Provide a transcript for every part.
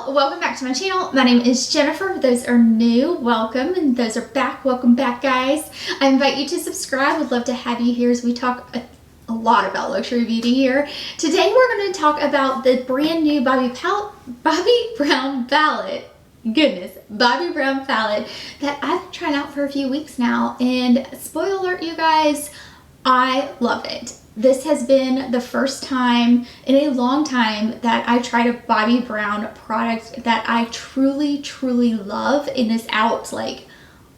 y'all, welcome back to my channel. My name is Jennifer. For those are new, welcome, and those are back, welcome back, guys. I invite you to subscribe. Would love to have you here as we talk a lot about luxury beauty here. Today we're going to talk about the brand new Bobbi Brown palette. Goodness, Bobbi Brown palette that I've been trying out for a few weeks now, and spoiler alert, you guys, I love it. This has been the first time in a long time that I tried a Bobbi Brown product that I truly, truly love and is out like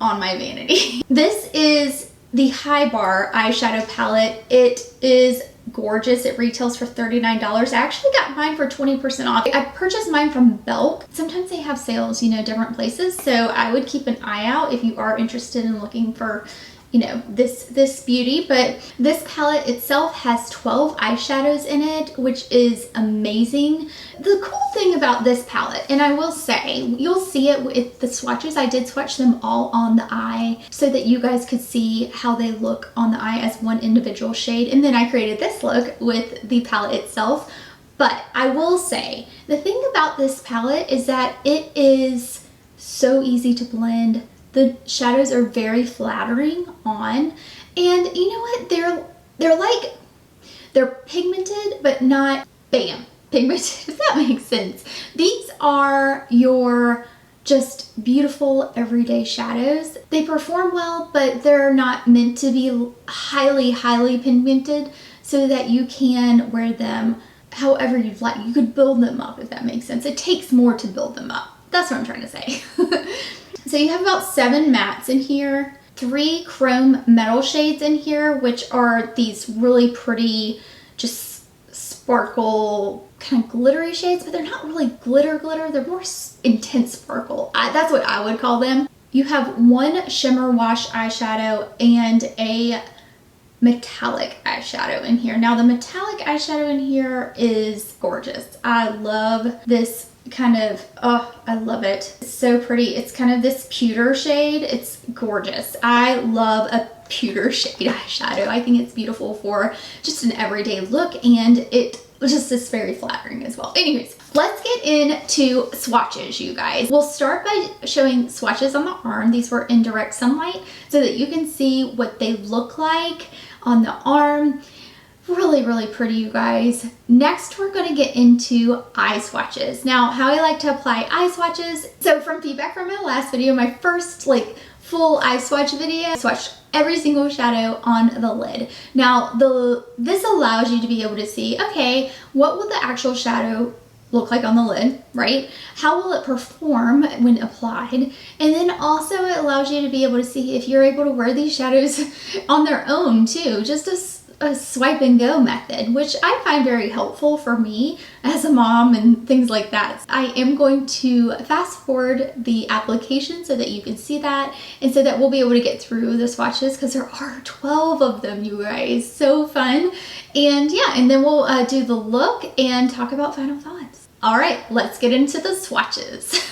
on my vanity. This is the High Bar eyeshadow palette. It is gorgeous. It retails for $39. I actually got mine for 20% off. I purchased mine from Belk. Sometimes they have sales, you know, different places. So I would keep an eye out if you are interested in looking for, you know, this beauty. But this palette itself has 12 eyeshadows in it, which is amazing. The cool thing about this palette, and I will say, you'll see it with the swatches. I did swatch them all on the eye so that you guys could see how they look on the eye as one individual shade. And then I created this look with the palette itself. But I will say, the thing about this palette is that it is so easy to blend. The shadows are very flattering on, and you know what? They're pigmented, but not bam pigmented, if that makes sense. These are your just beautiful everyday shadows. They perform well, but they're not meant to be highly pigmented so that you can wear them however you'd like. You could build them up, if that makes sense. It takes more to build them up. That's what I'm trying to say. So you have about 7 mattes in here, 3 chrome metal shades in here, which are these really pretty, just sparkle, kind of glittery shades, but they're not really glitter. They're more intense sparkle. That's what I would call them. You have 1 shimmer wash eyeshadow and a metallic eyeshadow in here. Now the metallic eyeshadow in here is gorgeous. I love this kind of, oh, I love it. It's so pretty. It's kind of this pewter shade. It's gorgeous. I love a pewter shade eyeshadow. I think it's beautiful for just an everyday look, and it just is very flattering as well. Anyways, let's get into swatches, you guys. We'll start by showing swatches on the arm. These were in direct sunlight so that you can see what they look like on the arm. Really pretty, you guys. Next, we're going to get into eye swatches. Now, how I like to apply eye swatches. So from feedback from my last video, my first like full eye swatch video, I swatched every single shadow on the lid. Now, this allows you to be able to see, okay, what will the actual shadow look like on the lid, right? How will it perform when applied? And then also it allows you to be able to see if you're able to wear these shadows on their own too, just a swipe and go method, which I find very helpful for me as a mom and things like that. I am going to fast forward the application so that you can see that, and so that we'll be able to get through the swatches because there are 12 of them, you guys. So fun. And yeah, and then we'll do the look and talk about final thoughts. All right, let's get into the swatches.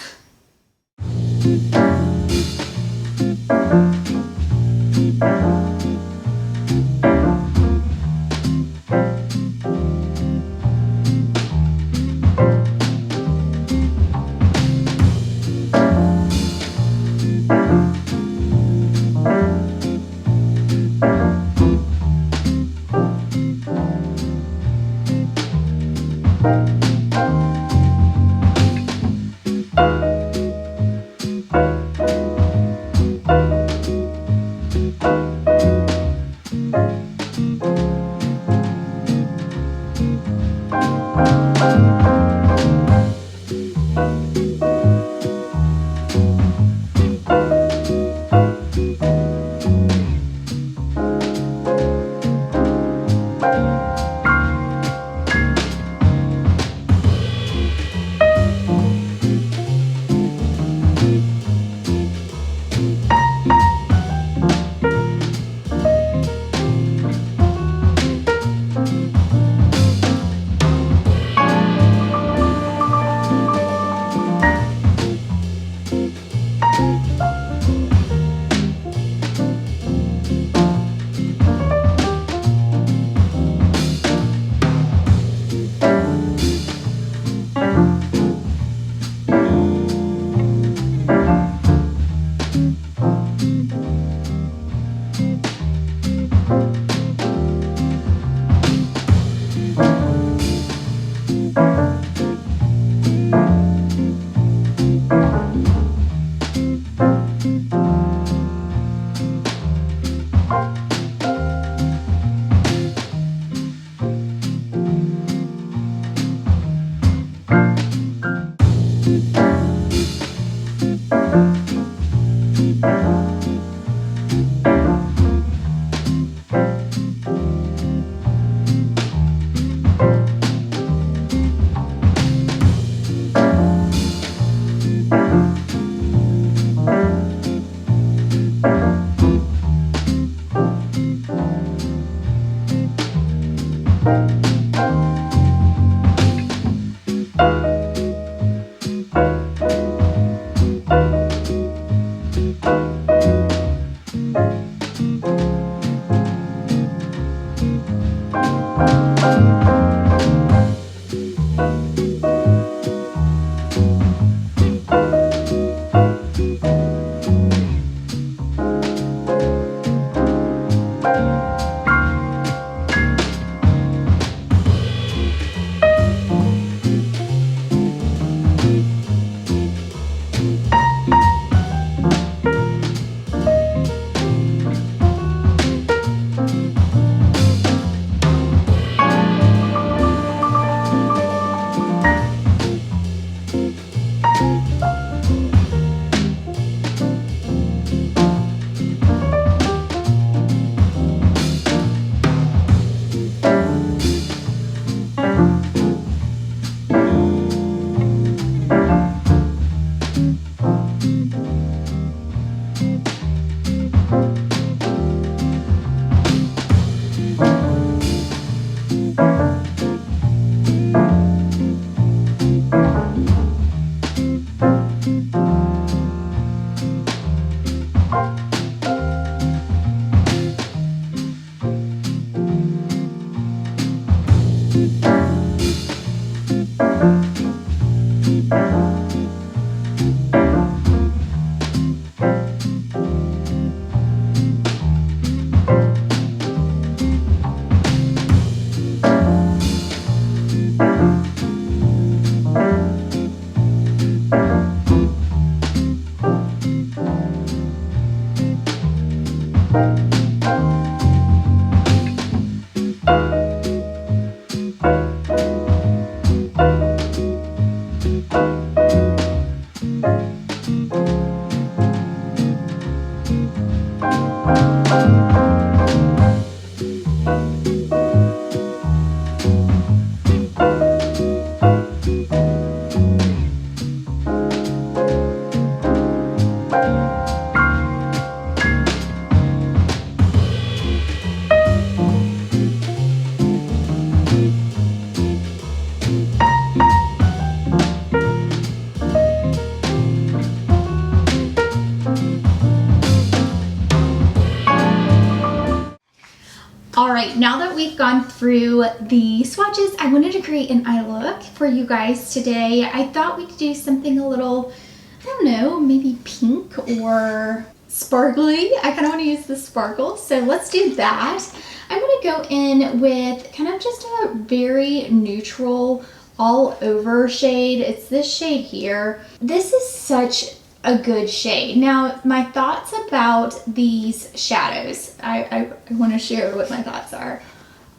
All right, now that we've gone through the swatches, I wanted to create an eye look for you guys today. I thought we could do something a little, I don't know, maybe pink or sparkly. I kind of want to use the sparkle, so let's do that. I'm going to go in with kind of just a very neutral all over shade. It's this shade here. This is such a good shade. Now, my thoughts about these shadows, I want to share what my thoughts are.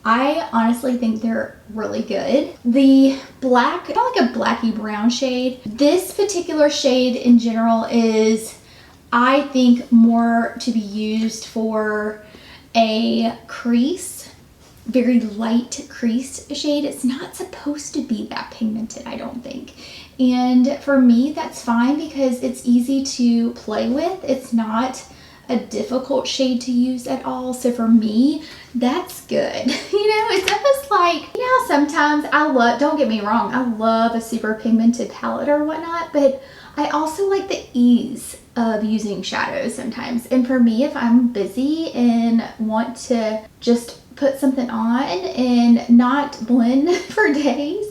I honestly think they're really good. The black, kind of like a blacky brown shade. This particular shade in general is, I think, more to be used for a crease, very light creased shade. It's not supposed to be that pigmented, I don't think. And for me, that's fine because it's easy to play with. It's not a difficult shade to use at all. So for me, that's good. You know, it's almost like, you know, sometimes don't get me wrong, I love a super pigmented palette or whatnot, but I also like the ease of using shadows sometimes. And for me, if I'm busy and want to just put something on and not blend for days,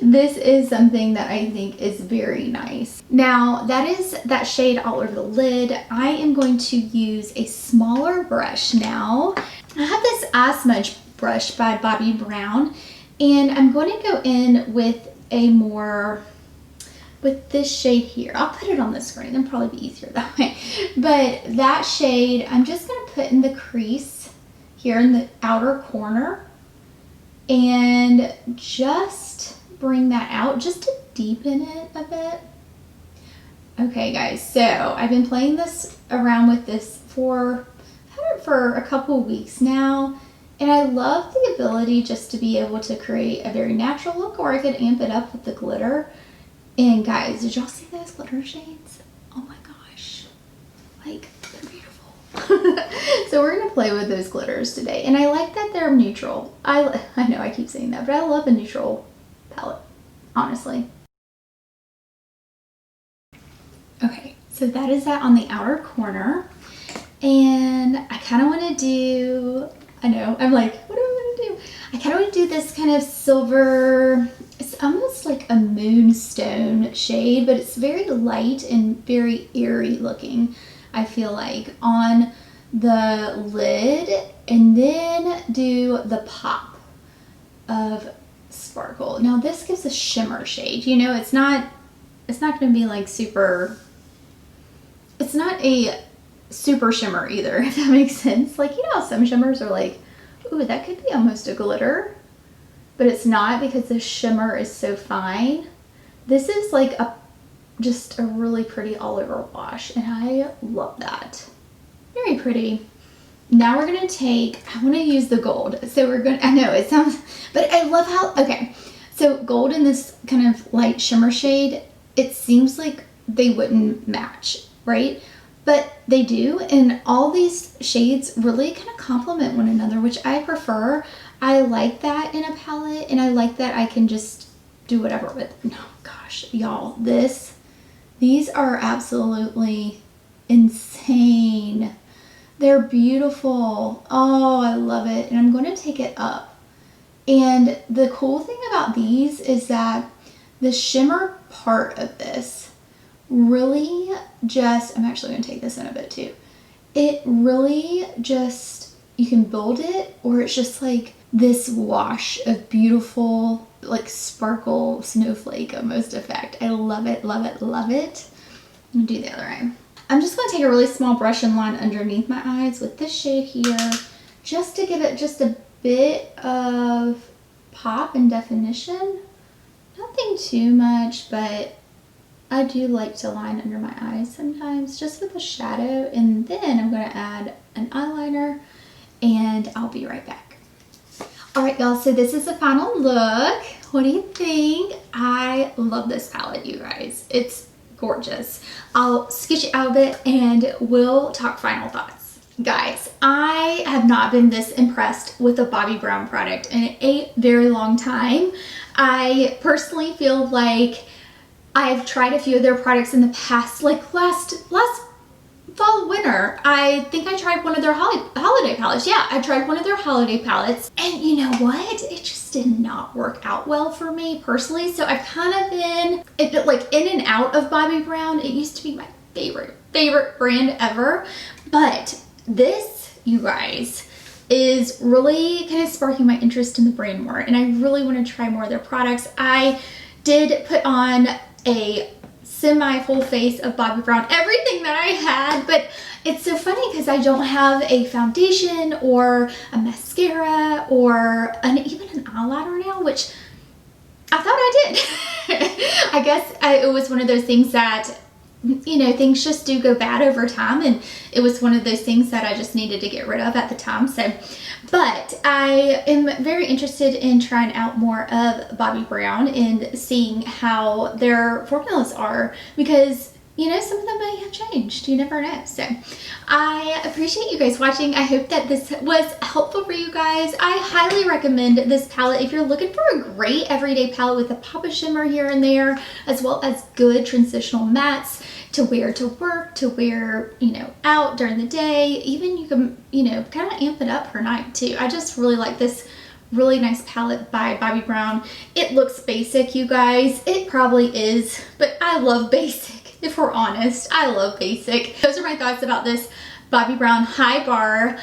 this is something that I think is very nice. Now, that is that shade all over the lid. I am going to use a smaller brush now. I have this eye smudge brush by Bobbi Brown, and I'm going to go in with with this shade here. I'll put it on the screen, it'll probably be easier that way. But that shade, I'm just gonna put in the crease here in the outer corner and just bring that out just to deepen it a bit. Okay guys, so I've been playing this around with this for a couple weeks now, and I love the ability just to be able to create a very natural look, or I could amp it up with the glitter. And guys, did y'all see those glitter shades? Oh my gosh, like, they're beautiful. So we're gonna play with those glitters today, and I like that they're neutral. I know I keep saying that, but I love a neutral palette, honestly. Okay, so that is that on the outer corner, and I kind of want to do, I know, I'm like, what do I want to do? I kind of want to do this kind of silver, it's almost like a moonstone shade, but it's very light and very airy looking, I feel like, on the lid, and then do the pop of sparkle. Now this gives a shimmer shade, you know, it's not going to be like super, it's not a super shimmer either, if that makes sense. Like, you know how some shimmers are like, ooh, that could be almost a glitter, but it's not because the shimmer is so fine. This is like just a really pretty all over wash, and I love that. Very pretty. Now we're gonna I want to use the gold. So we're gonna, I know it sounds, but I love how, okay. So gold in this kind of light shimmer shade, it seems like they wouldn't match, right? But they do, and all these shades really kind of complement one another, which I prefer. I like that in a palette, and I like that I can just do whatever with. No, gosh, y'all, these are absolutely insane. They're beautiful. Oh, I love it. And I'm going to take it up. And the cool thing about these is that the shimmer part of this really just, I'm actually going to take this in a bit too. It really just, you can build it, or it's just like this wash of beautiful, like sparkle snowflake almost effect. I love it, love it, love it. I'm going to do the other eye. I'm just going to take a really small brush and line underneath my eyes with this shade here, just to give it just a bit of pop and definition. Nothing too much, but I do like to line under my eyes sometimes, just with a shadow. And then I'm going to add an eyeliner, and I'll be right back. All right, y'all, so this is the final look. What do you think? I love this palette, you guys. It's gorgeous. I'll sketch it out a bit and we'll talk final thoughts. Guys, I have not been this impressed with a Bobbi Brown product in a very long time. I personally feel like I've tried a few of their products in the past, like last fall, winter. I think I tried one of their holiday palettes. Yeah, I tried one of their holiday palettes, and you know what? It just did not work out well for me personally. So I've kind of been like in and out of Bobbi Brown. It used to be my favorite brand ever, but this, you guys, is really kind of sparking my interest in the brand more, and I really want to try more of their products. I did put on a semi full face of Bobbi Brown, everything that I had, but it's so funny because I don't have a foundation or a mascara or even an eyeliner now, which I thought I did. I guess it was one of those things that, you know, things just do go bad over time, and it was one of those things that I just needed to get rid of at the time. So, but I am very interested in trying out more of Bobbi Brown and seeing how their formulas are, because, you know, some of them may have changed. You never know. So I appreciate you guys watching. I hope that this was helpful for you guys. I highly recommend this palette if you're looking for a great everyday palette with a pop of shimmer here and there, as well as good transitional mattes to wear to work, to wear, you know, out during the day. Even you can, you know, kind of amp it up for night too. I just really like this really nice palette by Bobbi Brown. It looks basic, you guys. It probably is, but I love basic. If we're honest, I love basic. Those are my thoughts about this Bobbi Brown High Bar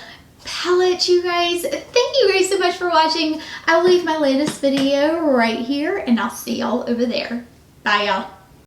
palette, you guys. Thank you guys so much for watching. I'll leave my latest video right here, and I'll see y'all over there. Bye, y'all.